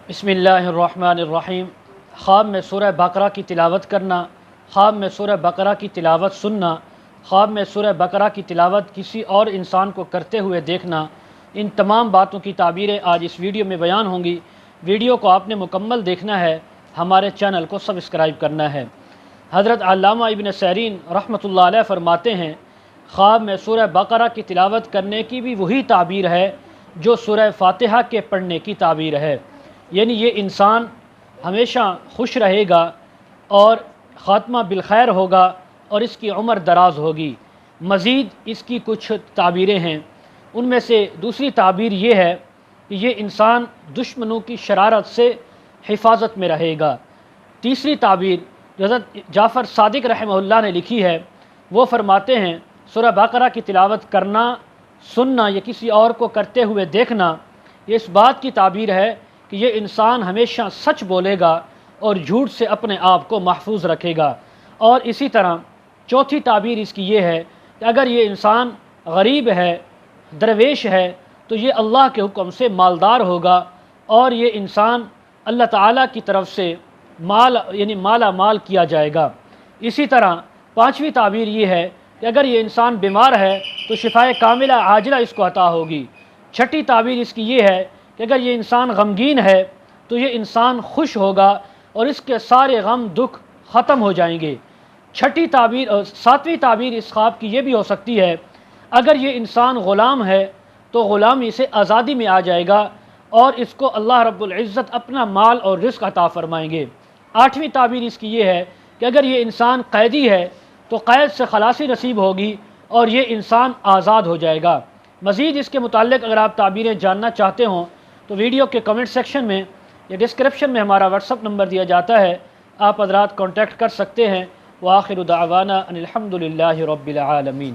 بسم اللہ الرحمن الرحیم۔ خواب میں سورہ بقرہ کی تلاوت کرنا، خواب میں سورہ بقرہ کی تلاوت سننا، خواب میں سورہ بقرہ کی تلاوت کسی اور انسان کو کرتے ہوئے دیکھنا، ان تمام باتوں کی تعبیریں آج اس ویڈیو میں بیان ہوں گی۔ ویڈیو کو آپ نے مکمل دیکھنا ہے، ہمارے چینل کو سبسکرائب کرنا ہے۔ حضرت علامہ ابن سیرین رحمۃ اللہ علیہ فرماتے ہیں، خواب میں سورہ بقرہ کی تلاوت کرنے کی بھی وہی تعبیر ہے جو سورہ فاتحہ کے پڑھنے کی تعبیر ہے، یعنی یہ انسان ہمیشہ خوش رہے گا اور خاتمہ بالخیر ہوگا اور اس کی عمر دراز ہوگی۔ مزید اس کی کچھ تعبیریں ہیں، ان میں سے دوسری تعبیر یہ ہے کہ یہ انسان دشمنوں کی شرارت سے حفاظت میں رہے گا۔ تیسری تعبیر جو حضرت جعفر صادق رحمہ اللہ نے لکھی ہے، وہ فرماتے ہیں سورہ بقرہ کی تلاوت کرنا، سننا یا کسی اور کو کرتے ہوئے دیکھنا، یہ اس بات کی تعبیر ہے کہ یہ انسان ہمیشہ سچ بولے گا اور جھوٹ سے اپنے آپ کو محفوظ رکھے گا۔ اور اسی طرح چوتھی تعبیر اس کی یہ ہے کہ اگر یہ انسان غریب ہے، درویش ہے، تو یہ اللہ کے حکم سے مالدار ہوگا اور یہ انسان اللہ تعالیٰ کی طرف سے مالا مال کیا جائے گا۔ اسی طرح پانچویں تعبیر یہ ہے کہ اگر یہ انسان بیمار ہے تو شفائے کاملہ عاجلہ اس کو عطا ہوگی۔ چھٹی تعبیر اس کی یہ ہے کہ اگر یہ انسان غمگین ہے تو یہ انسان خوش ہوگا اور اس کے سارے غم دکھ ختم ہو جائیں گے۔ ساتویں تعبیر اس خواب کی یہ بھی ہو سکتی ہے، اگر یہ انسان غلام ہے تو غلامی سے آزادی میں آ جائے گا اور اس کو اللہ رب العزت اپنا مال اور رزق عطا فرمائیں گے۔ آٹھویں تعبیر اس کی یہ ہے کہ اگر یہ انسان قیدی ہے تو قید سے خلاصی نصیب ہوگی اور یہ انسان آزاد ہو جائے گا۔ مزید اس کے متعلق اگر آپ تعبیریں جاننا چاہتے ہوں تو ویڈیو کے کمنٹ سیکشن میں یا ڈسکرپشن میں ہمارا واٹس ایپ نمبر دیا جاتا ہے، آپ حضرات کانٹیکٹ کر سکتے ہیں۔ وآخر دعوانا ان الحمد للہ رب العالمین۔